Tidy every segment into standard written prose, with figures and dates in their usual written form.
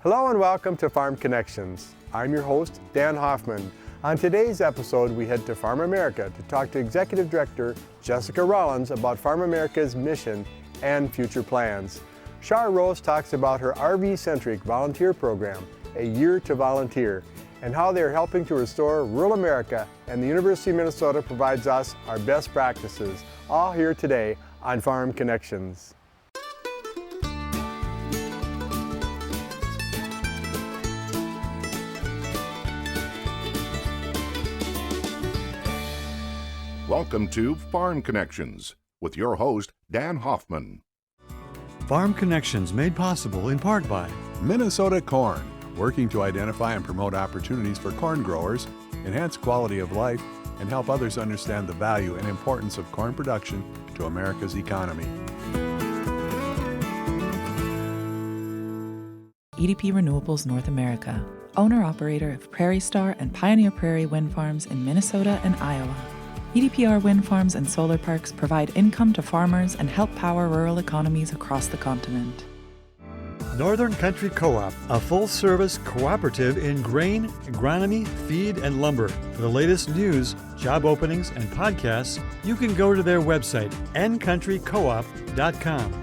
Hello and welcome to Farm Connections. I'm your host, Dan Hoffman. On today's episode, we head to Farmamerica to talk to Executive Director Jessica Rollins about Farmamerica's mission and future plans. Shar Roos talks about her RV-centric volunteer program, A Year to Volunteer, and how they are helping to restore rural America, and the University of Minnesota provides us our best practices, all here today on Farm Connections. Welcome to Farm Connections with your host, Dan Hoffman. Farm Connections made possible in part by Minnesota Corn, working to identify and promote opportunities for corn growers, enhance quality of life, and help others understand the value and importance of corn production to America's economy. EDP Renewables North America, owner-operator of Prairie Star and Pioneer Prairie wind farms in Minnesota and Iowa. EDPR wind farms and solar parks provide income to farmers and help power rural economies across the continent. Northern Country Co-op, a full-service cooperative in grain, agronomy, feed, and lumber. For the latest news, job openings, and podcasts, you can go to their website, ncountrycoop.com.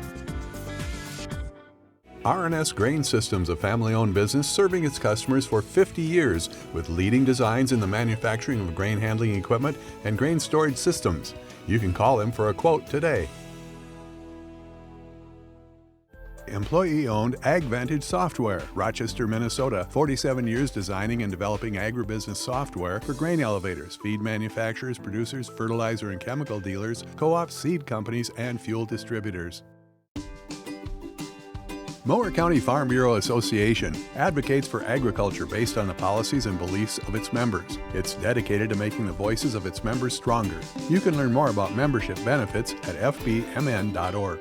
R&S Grain Systems, a family-owned business serving its customers for 50 years with leading designs in the manufacturing of grain handling equipment and grain storage systems. You can call them for a quote today. Employee-owned AgVantage Software, Rochester, Minnesota. 47 years designing and developing agribusiness software for grain elevators, feed manufacturers, producers, fertilizer and chemical dealers, co-ops, seed companies, and fuel distributors. Mower County Farm Bureau Association advocates for agriculture based on the policies and beliefs of its members. It's dedicated to making the voices of its members stronger. You can learn more about membership benefits at fbmn.org.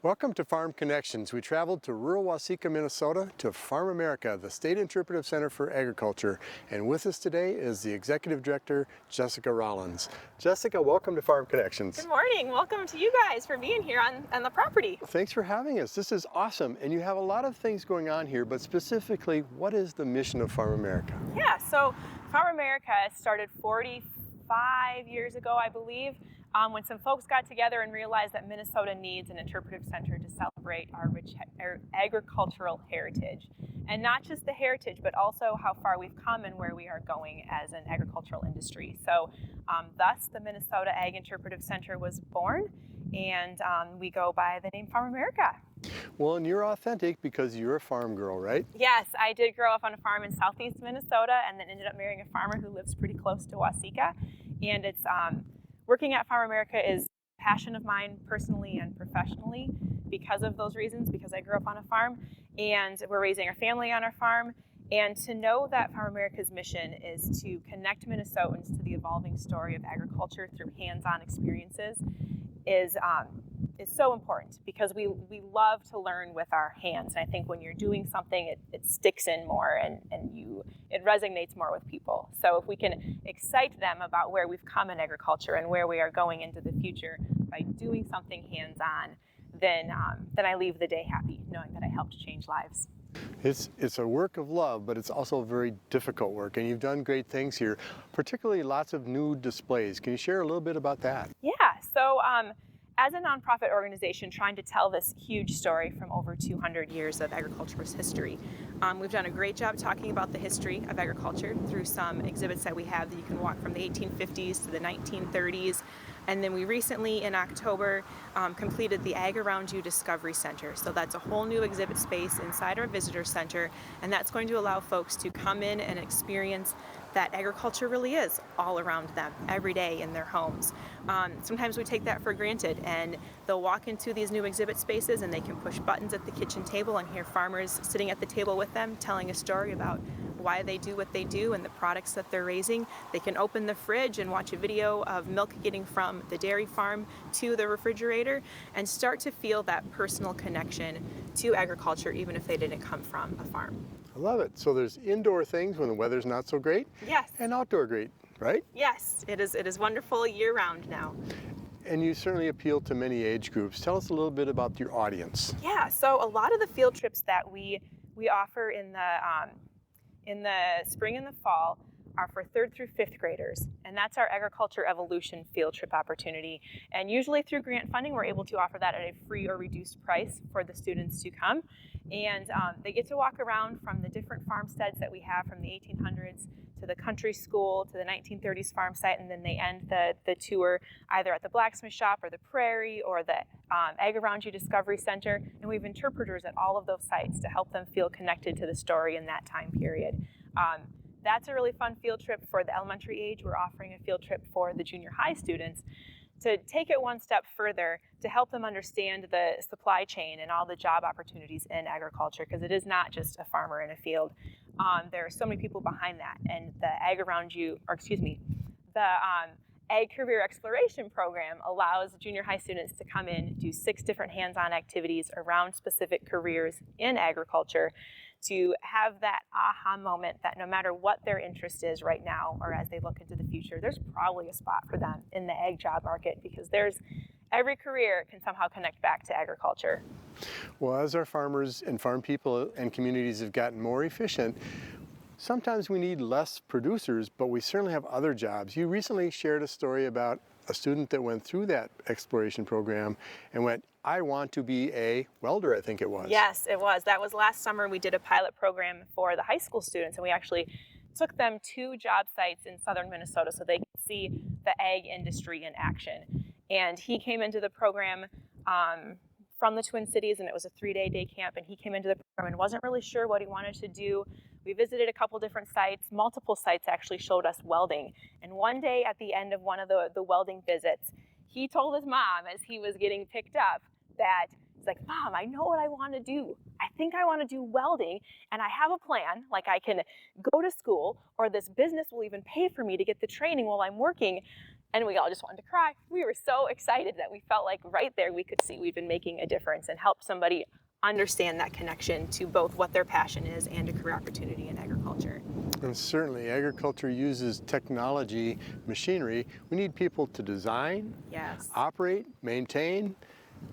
Welcome to Farm Connections. We traveled to rural Waseca, Minnesota to Farmamerica, the State Interpretive Center for Agriculture. And with us today is the Executive Director, Jessica Rollins. Jessica, welcome to Farm Connections. Good morning. Welcome to you guys for being here on the property. Thanks for having us. This is awesome. And you have a lot of things going on here, but specifically, what is the mission of Farmamerica? Yeah, so Farmamerica started 45 years ago, I believe. When some folks got together and realized that Minnesota needs an interpretive center to celebrate our rich agricultural heritage. And not just the heritage, but also how far we've come and where we are going as an agricultural industry. So thus the Minnesota Ag Interpretive Center was born, and we go by the name Farmamerica. Well, and you're authentic because you're a farm girl, right? Yes, I did grow up on a farm in southeast Minnesota and then ended up marrying a farmer who lives pretty close to Waseca. And it's working at Farmamerica is a passion of mine personally and professionally because of those reasons, because I grew up on a farm and we're raising our family on our farm. And to know that Farmamerica's mission is to connect Minnesotans to the evolving story of agriculture through hands-on experiences is so important because we love to learn with our hands. And I think when you're doing something, it sticks in more and it resonates more with people. So if we can excite them about where we've come in agriculture and where we are going into the future by doing something hands-on, then I leave the day happy, knowing that I helped change lives. It's a work of love, but it's also very difficult work, and you've done great things here, particularly lots of new displays. Can you share a little bit about that? Yeah, so as a nonprofit organization trying to tell this huge story from over 200 years of agriculturist history, we've done a great job talking about the history of agriculture through some exhibits that we have that you can walk from the 1850s to the 1930s. And then we recently, in October, completed the Ag Around You Discovery Center. So that's a whole new exhibit space inside our visitor center, and that's going to allow folks to come in and experience that agriculture really is all around them every day in their homes. Sometimes we take that for granted, and they'll walk into these new exhibit spaces and they can push buttons at the kitchen table and hear farmers sitting at the table with them telling a story about why they do what they do and the products that they're raising. They can open the fridge and watch a video of milk getting from the dairy farm to the refrigerator and start to feel that personal connection to agriculture, even if they didn't come from a farm. I love it. So there's indoor things when the weather's not so great. Yes. And outdoor great, right? Yes, it is wonderful year-round now. And you certainly appeal to many age groups. Tell us a little bit about your audience. Yeah, so a lot of the field trips that we offer in the spring and the fall are for 3rd through 5th graders, and that's our agriculture evolution field trip opportunity. And usually through grant funding, we're able to offer that at a free or reduced price for the students to come. And they get to walk around from the different farmsteads that we have from the 1800s to the country school to the 1930s farm site, and then they end the tour either at the blacksmith shop or the prairie or the Ag Around You Discovery Center. And we have interpreters at all of those sites to help them feel connected to the story in that time period. That's a really fun field trip for the elementary age. We're offering a field trip for the junior high students to take it one step further to help them understand the supply chain and all the job opportunities in agriculture, because it is not just a farmer in a field. There are so many people behind that, and the Ag Around You, or excuse me, the Ag Career Exploration Program allows junior high students to come in, do 6 different hands-on activities around specific careers in agriculture, to have that aha moment that no matter what their interest is right now or as they look into the future, there's probably a spot for them in the ag job market, because every career can somehow connect back to agriculture. Well, as our farmers and farm people and communities have gotten more efficient, sometimes we need less producers, but we certainly have other jobs. You recently shared a story about a student that went through that exploration program and went, I want to be a welder, I think it was. Yes, it was. That was last summer. We did a pilot program for the high school students, and we actually took them to job sites in southern Minnesota so they could see the ag industry in action. And he came into the program from the Twin Cities, and it was a 3-day day camp, and he came into the program and wasn't really sure what he wanted to do. We visited a couple different sites. Multiple sites actually showed us welding. And one day at the end of one of the welding visits, he told his mom as he was getting picked up that he's like, Mom, I know what I want to do. I think I want to do welding, and I have a plan. Like, I can go to school, or this business will even pay for me to get the training while I'm working. And we all just wanted to cry. We were so excited that we felt like right there we could see we've been making a difference and help somebody understand that connection to both what their passion is and a career opportunity in agriculture. And certainly agriculture uses technology, machinery. We need people to design, Yes. operate, maintain.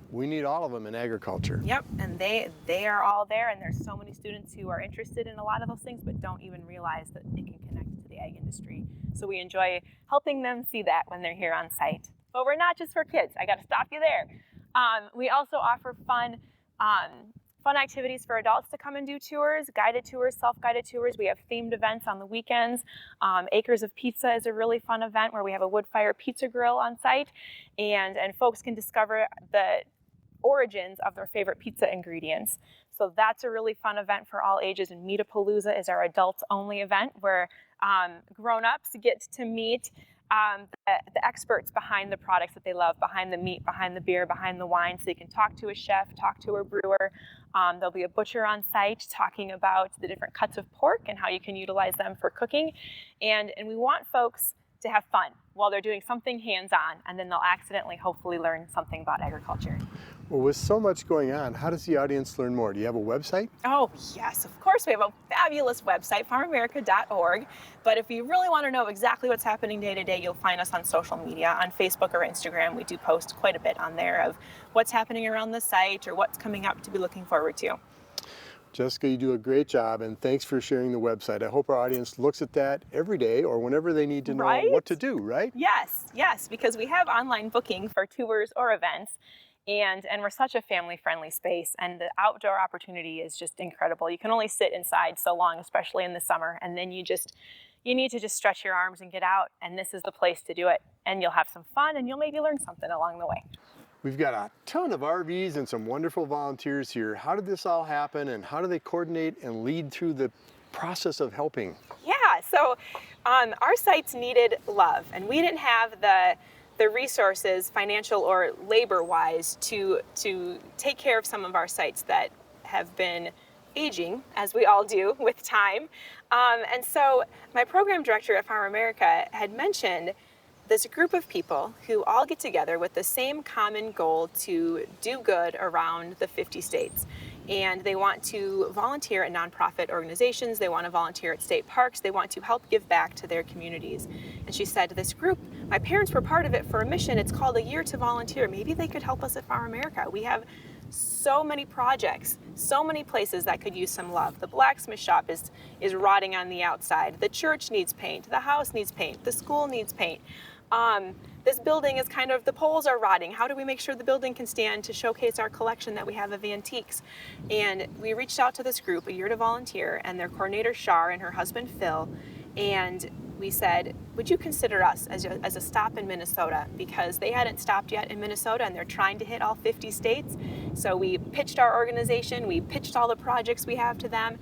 We need all of them in agriculture. Yep, and they are all there, and there's so many students who are interested in a lot of those things but don't even realize that it can connect to the ag industry. So we enjoy helping them see that when they're here on site. But we're not just for kids. I got to stop you there. We also offer fun activities for adults to come and do tours, guided tours, self-guided tours. We have themed events on the weekends. Acres of Pizza is a really fun event where we have a wood fire pizza grill on site, and folks can discover the origins of their favorite pizza ingredients. So that's a really fun event for all ages. And Meat-a-Palooza is our adults-only event where grown-ups get to meet the experts behind the products that they love, behind the meat, behind the beer, behind the wine, so you can talk to a chef, talk to a brewer. There'll be a butcher on site talking about the different cuts of pork and how you can utilize them for cooking. And we want folks to have fun while they're doing something hands-on, and then they'll accidentally hopefully learn something about agriculture. Well, with so much going on, how does the audience learn more? Do you have a website? Oh, yes, of course. We have a fabulous website, farmamerica.org. But if you really want to know exactly what's happening day to day, you'll find us on social media, on Facebook or Instagram. We do post quite a bit on there of what's happening around the site or what's coming up to be looking forward to. Jessica, you do a great job, and thanks for sharing the website. I hope our audience looks at that every day or whenever they need to know what to do, right? Yes, because we have online booking for tours or events. And we're such a family-friendly space, and the outdoor opportunity is just incredible. You can only sit inside so long, especially in the summer, and then you need to just stretch your arms and get out, and this is the place to do it. And you'll have some fun, and you'll maybe learn something along the way. We've got a ton of RVs and some wonderful volunteers here. How did this all happen, and how do they coordinate and lead through the process of helping? Yeah, so our sites needed love, and we didn't have the resources, financial or labor-wise, to take care of some of our sites that have been aging, as we all do with time. And so my program director at Farmamerica had mentioned this group of people who all get together with the same common goal to do good around the 50 states. And they want to volunteer at nonprofit organizations, they want to volunteer at state parks, they want to help give back to their communities. And she said, this group my parents were part of it for a mission. It's called A Year to Volunteer. Maybe they could help us at Farmamerica. We have so many projects, so many places that could use some love. The blacksmith shop is rotting on the outside. The church needs paint. The house needs paint. The school needs paint. This building is the poles are rotting. How do we make sure the building can stand to showcase our collection that we have of antiques? And we reached out to this group, A Year to Volunteer, and their coordinator Shar and her husband Phil, and we said, would you consider us as a stop in Minnesota? Because they hadn't stopped yet in Minnesota and they're trying to hit all 50 states. So we pitched our organization, we pitched all the projects we have to them,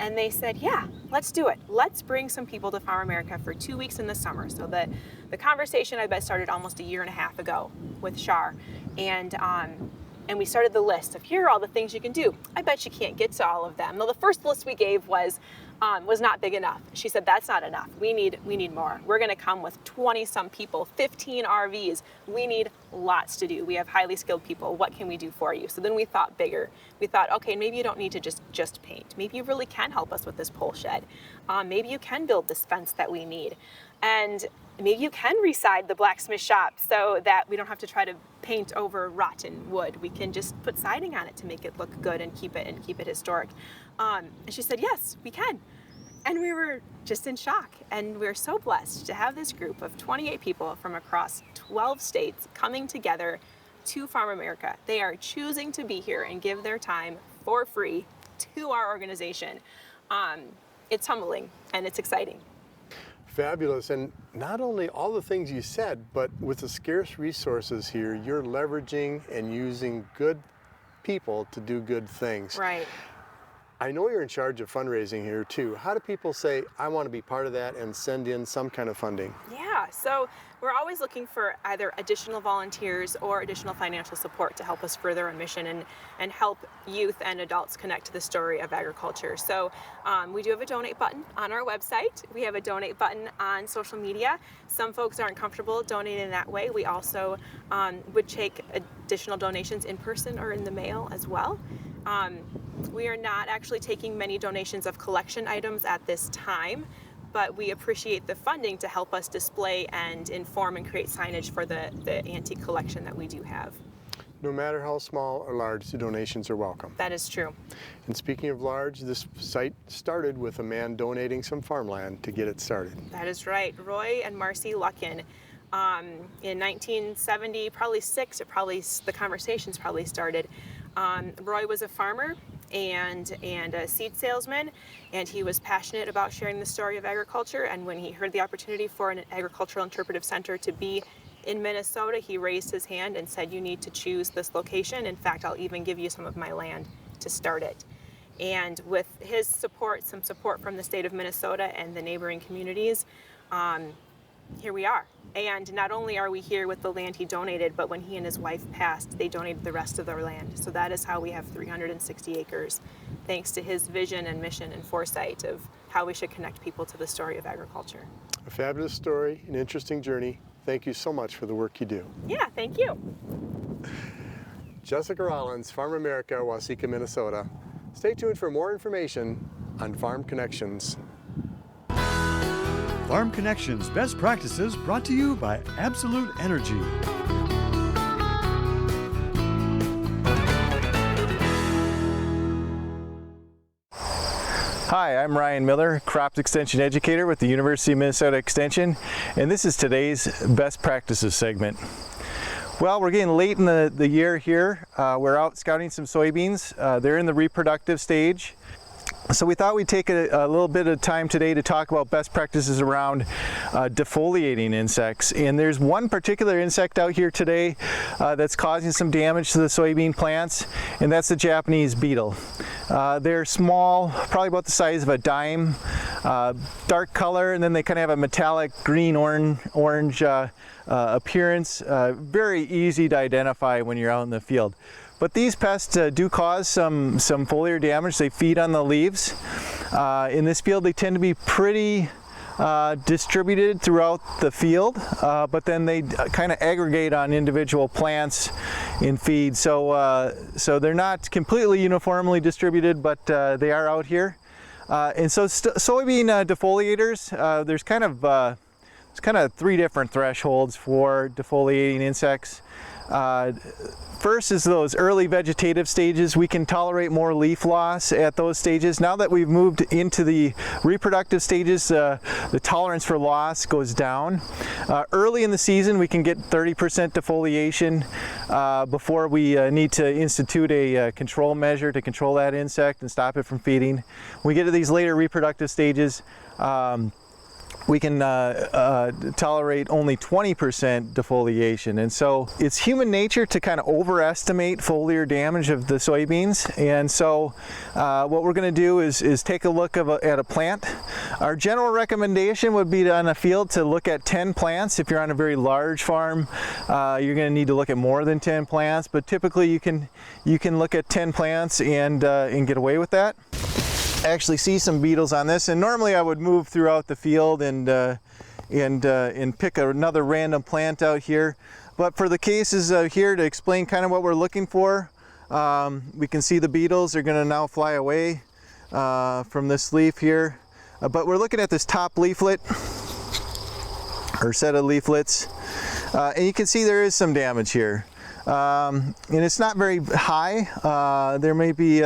and they said, yeah, let's do it. Let's bring some people to Farmamerica for 2 weeks in the summer. So the conversation I bet started almost a year and a half ago with Shar. And we started the list of here are all the things you can do. I bet you can't get to all of them. Now the first list we gave was not big enough. She said, that's not enough. We need more. We're gonna come with 20 some people, 15 RVs. We need lots to do. We have highly skilled people. What can we do for you? So then we thought bigger. We thought, okay, maybe you don't need to just paint. Maybe you really can help us with this pole shed. Maybe you can build this fence that we need. And maybe you can reside the blacksmith shop so that we don't have to try to paint over rotten wood. We can just put siding on it to make it look good and keep it historic. And she said, yes, we can. And we were just in shock. And we're so blessed to have this group of 28 people from across 12 states coming together to Farmamerica. They are choosing to be here and give their time for free to our organization. It's humbling and it's exciting. Fabulous. And not only all the things you said, but with the scarce resources here, you're leveraging and using good people to do good things. Right. I know you're in charge of fundraising here too. How do people say, I want to be part of that and send in some kind of funding? Yeah, so we're always looking for either additional volunteers or additional financial support to help us further our mission and help youth and adults connect to the story of agriculture. So we do have a donate button on our website. We have a donate button on social media. Some folks aren't comfortable donating that way. We also would take additional donations in person or in the mail as well. We are not actually taking many donations of collection items at this time, but we appreciate the funding to help us display and inform and create signage for the antique collection that we do have. No matter how small or large, the donations are welcome. That is true. And speaking of large, this site started with a man donating some farmland to get it started. That is right. Roy and Marcy Luckin. In 1970, probably six, the conversations probably started. Roy was a farmer and a seed salesman, and he was passionate about sharing the story of agriculture. And when he heard the opportunity for an agricultural interpretive center to be in Minnesota, he raised his hand and said, you need to choose this location. In fact, I'll even give you some of my land to start it. And with his support, some support from the state of Minnesota and the neighboring communities, here we are. And not only are we here with the land he donated, but when he and his wife passed, they donated the rest of their land. So that is how we have 360 acres, thanks to his vision and mission and foresight of how we should connect people to the story of agriculture. A fabulous story, an interesting journey. Thank you so much for the work you do. Yeah, thank you. Jessica Rollins, Farmamerica, Waseca, Minnesota. Stay tuned for more information on Farm Connections. Farm Connections Best Practices brought to you by Absolute Energy. Hi, I'm Ryan Miller, Crops Extension Educator with the University of Minnesota Extension, and this is today's Best Practices segment. Well, we're getting late in the year here. We're out scouting some soybeans. They're in the reproductive stage. So we thought we'd take a little bit of time today to talk about best practices around defoliating insects. And there's one particular insect out here today that's causing some damage to the soybean plants, and that's the Japanese beetle. They're small, probably about the size of a dime, dark color, and then they kind of have a metallic green-orange appearance. Very easy to identify when you're out in the field. But these pests do cause some foliar damage. They feed on the leaves. In this field, they tend to be pretty distributed throughout the field, but then they kind of aggregate on individual plants in feed. So they're not completely uniformly distributed, but they are out here. And so soybean defoliators, there's kind of There's kind of 3 different thresholds for defoliating insects. First is those early vegetative stages. We can tolerate more leaf loss at those stages. Now that we've moved into the reproductive stages, the tolerance for loss goes down. Early in the season, we can get 30% defoliation before we need to institute a control measure to control that insect and stop it from feeding. When we get to these later reproductive stages, we can tolerate only 20% defoliation. And so it's human nature to kind of overestimate foliar damage of the soybeans. And so what we're going to do is take a look at a plant. Our general recommendation would be on a field to look at 10 plants. If you're on a very large farm, you're going to need to look at more than 10 plants, but typically you can look at 10 plants and get away with that. Actually see some beetles on this, and normally I would move throughout the field and pick another random plant out here, but for the cases here to explain kind of what we're looking for, we can see the beetles are going to now fly away from this leaf here, but we're looking at this top leaflet or set of leaflets, and you can see there is some damage here, and it's not very high. There may be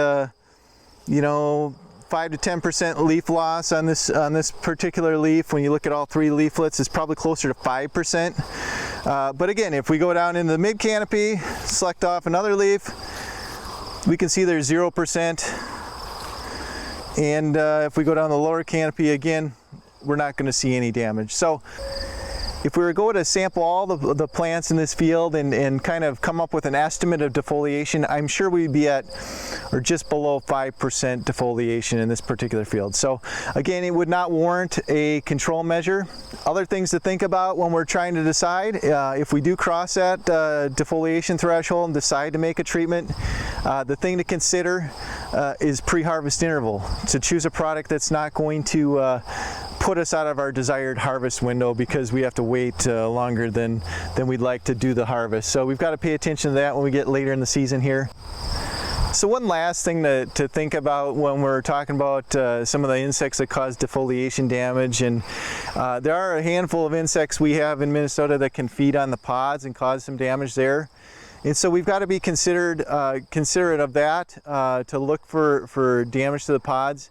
5 to 10% leaf loss on this particular leaf. When you look at all 3 leaflets, it's probably closer to 5%. But again, if we go down into the mid canopy, select off another leaf, we can see there's 0%. And if we go down the lower canopy again, we're not going to see any damage. So if we were going to sample all the plants in this field and kind of come up with an estimate of defoliation, I'm sure we'd be at or just below 5% defoliation in this particular field. So again, it would not warrant a control measure. Other things to think about when we're trying to decide, if we do cross that defoliation threshold and decide to make a treatment, the thing to consider is pre-harvest interval. To choose a product that's not going to put us out of our desired harvest window because we have to wait longer than we'd like to do the harvest. So we've got to pay attention to that when we get later in the season here. So one last thing to think about when we're talking about some of the insects that cause defoliation damage, and there are a handful of insects we have in Minnesota that can feed on the pods and cause some damage there. And so we've got to be considerate of that to look for damage to the pods.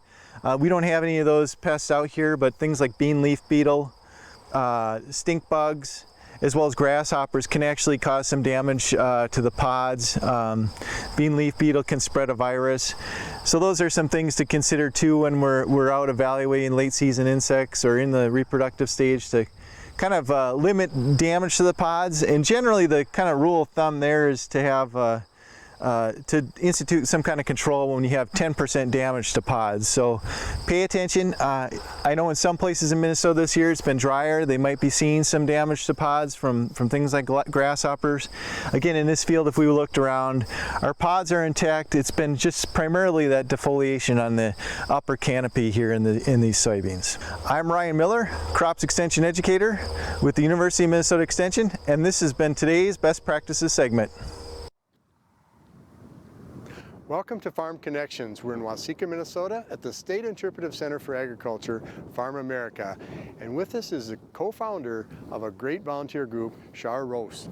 We don't have any of those pests out here, but things like bean leaf beetle, stink bugs, as well as grasshoppers can actually cause some damage to the pods. Bean leaf beetle can spread a virus. So those are some things to consider too when we're out evaluating late season insects or in the reproductive stage to kind of limit damage to the pods. And generally the kind of rule of thumb there is to have to institute some kind of control when you have 10% damage to pods. So pay attention. I know in some places in Minnesota this year it's been drier. They might be seeing some damage to pods from things like grasshoppers. Again, in this field, if we looked around, our pods are intact. It's been just primarily that defoliation on the upper canopy here in these soybeans. I'm Ryan Miller, Crops Extension Educator with the University of Minnesota Extension, and this has been today's Best Practices segment. Welcome to Farm Connections. We're in Waseca, Minnesota at the State Interpretive Center for Agriculture, Farmamerica. And with us is the co-founder of a great volunteer group, Shar Roos.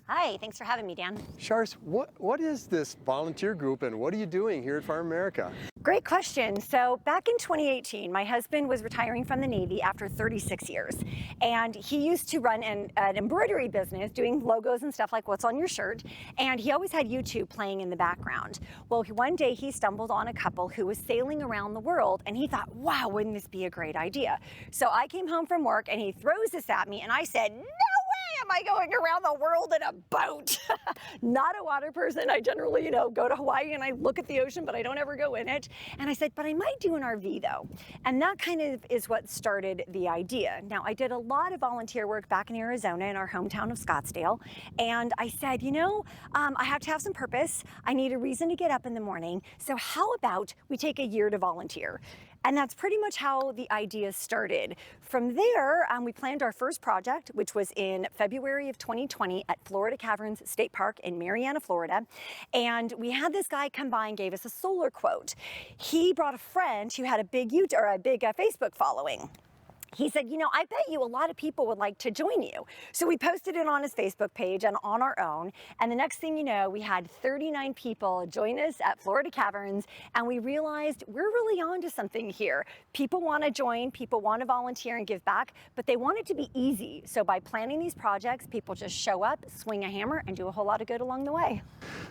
Hi, thanks for having me, Dan. Shars, what is this volunteer group and what are you doing here at Farmamerica? Great question. So back in 2018, my husband was retiring from the Navy after 36 years. And he used to run an embroidery business doing logos and stuff like what's on your shirt. And he always had YouTube playing in the background. Well, one day he stumbled on a couple who was sailing around the world and he thought, wow, wouldn't this be a great idea? So I came home from work and he throws this at me and I said, no way am I going around the world in a boat. Not a water person. I generally, go to Hawaii and I look at the ocean, but I don't ever go in it. And I said, but I might do an RV though. And that kind of is what started the idea. Now, I did a lot of volunteer work back in Arizona in our hometown of Scottsdale. And I said, I have to have some purpose. I need a reason to get up in the morning. So how about we take a year to volunteer? And that's pretty much how the idea started. From there, we planned our first project, which was in February of 2020 at Florida Caverns State Park in Marianna, Florida. And we had this guy come by and gave us a solar quote. He brought a friend who had a big Facebook following. he said, you know, I bet you a lot of people would like to join you. So we posted it on his Facebook page and on our own. And the next thing you know, we had 39 people join us at Florida Caverns. And we realized we're really on to something here. People want to join, people want to volunteer and give back, but they want it to be easy. So by planning these projects, people just show up, swing a hammer, and do a whole lot of good along the way.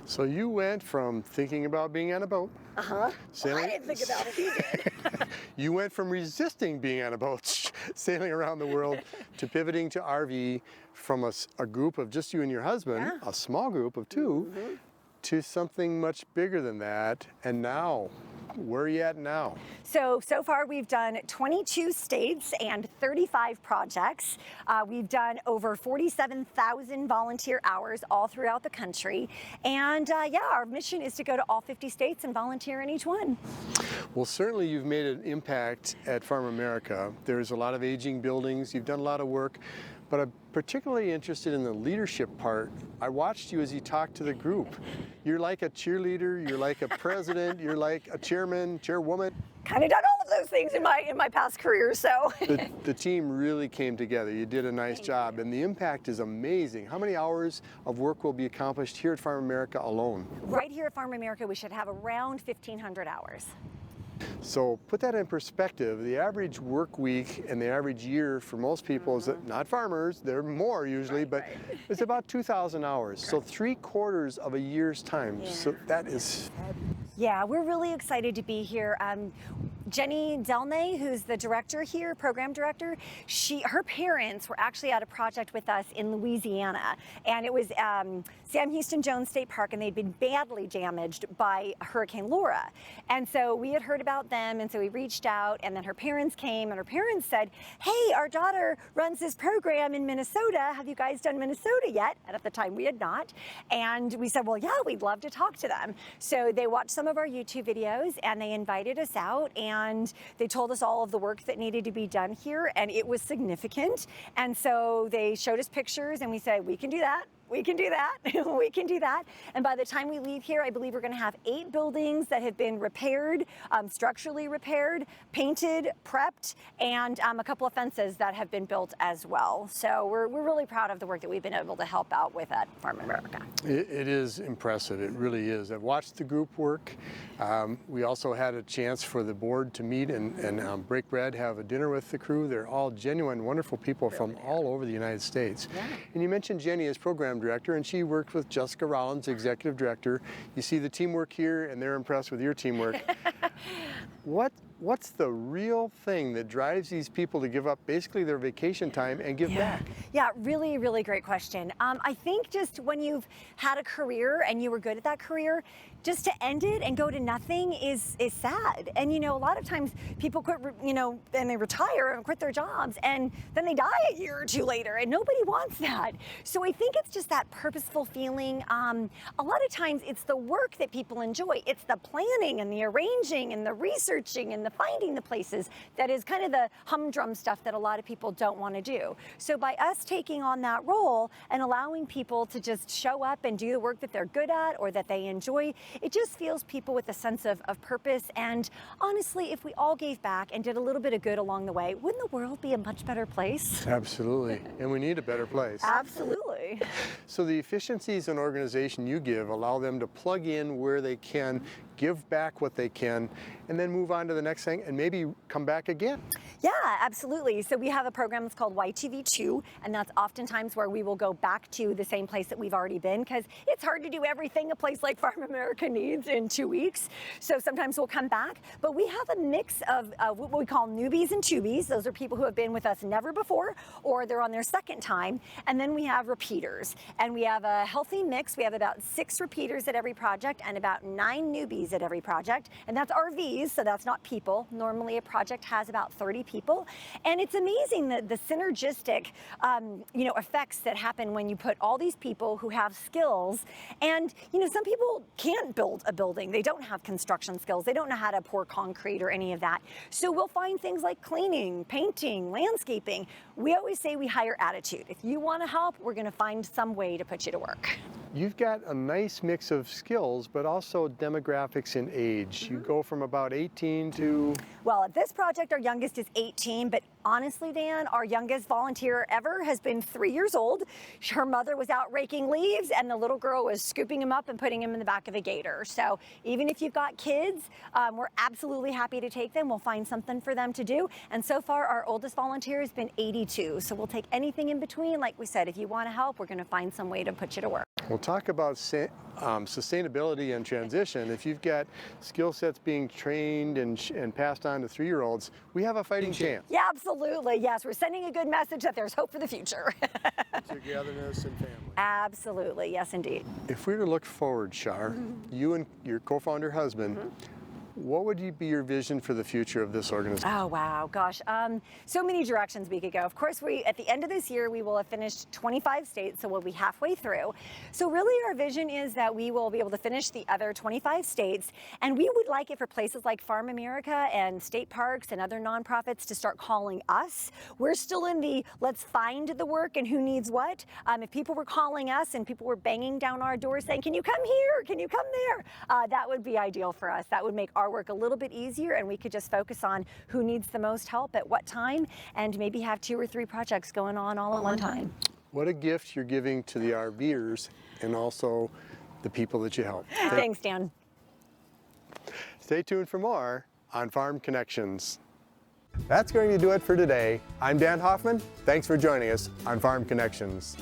So you went from thinking about being on a boat. Well, I didn't think about it, he did. You went from resisting being on a boat, sailing around the world, to pivoting to RV from a group of just you and your husband, a small group of two, to something much bigger than that. And now, where are you at now? So far we've done 22 states and 35 projects. We've done over 47,000 volunteer hours all throughout the country. And yeah, our mission is to go to all 50 states and volunteer in each one. Well, certainly you've made an impact at Farmamerica. There's a lot of aging buildings. You've done a lot of work. But I'm particularly interested in the leadership part. I watched you as you talked to the group. You're like a cheerleader, you're like a president, you're like a chairman, chairwoman. Kind of done all of those things in my past career, so. The team really came together. You did a nice job, and the impact is amazing. How many hours of work will be accomplished here at Farmamerica alone? Right here at Farmamerica, we should have around 1,500 hours. So put that in perspective. The average work week and the average year for most people is not farmers, they're more usually, but it's about 2,000 hours. So 3/4 of a year's time. So that is fabulous. Yeah, we're really excited to be here. Jenny Delnay, who's the director here, program director, her parents were actually at a project with us in Louisiana, and it was Sam Houston Jones State Park, and they'd been badly damaged by Hurricane Laura. And so we had heard about them, and so we reached out, and then her parents came, and her parents said, hey, our daughter runs this program in Minnesota. Have you guys done Minnesota yet? And at the time we had not. And we said, well, yeah, we'd love to talk to them. So they watched some of our YouTube videos, and they invited us out, and they told us all of the work that needed to be done here, and it was significant. And so they showed us pictures, and we said, we can do that. We can do that. We can do that. And by the time we leave here, I believe we're going to have 8 buildings that have been repaired, structurally repaired, painted, prepped, and a couple of fences that have been built as well. So we're really proud of the work that we've been able to help out with at Farmamerica. It is impressive. It really is. I've watched the group work. We also had a chance for the board to meet and break bread, have a dinner with the crew. They're all genuine, wonderful people from all over the United States. Yeah. And you mentioned Jenny as program director, and she worked with Jessica Rollins, executive director. You see the teamwork here, and they're impressed with your teamwork. What's the real thing that drives these people to give up basically their vacation time and give back? Yeah, really, really great question. I think just when you've had a career and you were good at that career, just to end it and go to nothing is sad. And you know, a lot of times people quit, and they retire and quit their jobs, and then they die a year or two later, and nobody wants that. So I think it's just that purposeful feeling. A lot of times it's the work that people enjoy. It's the planning and the arranging and the researching and the finding the places that is kind of the humdrum stuff that a lot of people don't want to do. So by us taking on that role and allowing people to just show up and do the work that they're good at or that they enjoy, it just fills people with a sense of purpose. And honestly, if we all gave back and did a little bit of good along the way, wouldn't the world be a much better place? Absolutely. And we need a better place. Absolutely. So the efficiencies an organization you give allow them to plug in where they can, give back what they can, and then move on to the next thing and maybe come back again. Yeah, absolutely. So we have a program that's called YTV2, and that's oftentimes where we will go back to the same place that we've already been, because it's hard to do everything a place like Farmamerica needs in 2 weeks. So sometimes we'll come back, but we have a mix of what we call newbies and tubies. Those are people who have been with us never before, or they're on their second time. And then we have repeaters, and we have a healthy mix. We have about 6 repeaters at every project and about 9 newbies at every project, and that's RVs, so that's not people. Normally a project has about 30 people, and it's amazing that the synergistic effects that happen when you put all these people who have skills. And some people can't build a building, they don't have construction skills, they don't know how to pour concrete or any of that. So we'll find things like cleaning, painting, landscaping. We always say we hire attitude. If you want to help, we're going to find some way to put you to work. You've got a nice mix of skills, but also demographics in age. You go from about 18 to... Well, at this project, our youngest is 18, but honestly, Dan, our youngest volunteer ever has been 3 years old. Her mother was out raking leaves, and the little girl was scooping them up and putting them in the back of a gator. So even if you've got kids, we're absolutely happy to take them. We'll find something for them to do. And so far, our oldest volunteer has been 82. So we'll take anything in between. Like we said, if you want to help, we're going to find some way to put you to work. We'll talk about sustainability and transition. If you've got skill sets being trained and passed on to 3-year-olds, we have a fighting chance. Yeah, absolutely. Yes, we're sending a good message that there's hope for the future. Togetherness and family. Absolutely. Yes, indeed. If we were to look forward, Shar, you and your co-founder husband, what would be your vision for the future of this organization? Oh, wow. Gosh. So many directions we could go. Of course, at the end of this year, we will have finished 25 states, so we'll be halfway through. So really our vision is that we will be able to finish the other 25 states, and we would like it for places like Farmamerica and state parks and other nonprofits to start calling us. We're still in the let's find the work and who needs what. If people were calling us and people were banging down our door saying, can you come here? Can you come there? That would be ideal for us. That would make our work a little bit easier, and we could just focus on who needs the most help at what time, and maybe have 2 or 3 projects going on all at one time. What a gift you're giving to the RVers and also the people that you help. Thanks, Dan. Stay tuned for more on Farm Connections. That's going to do it for today. I'm Dan Hoffman. Thanks for joining us on Farm Connections.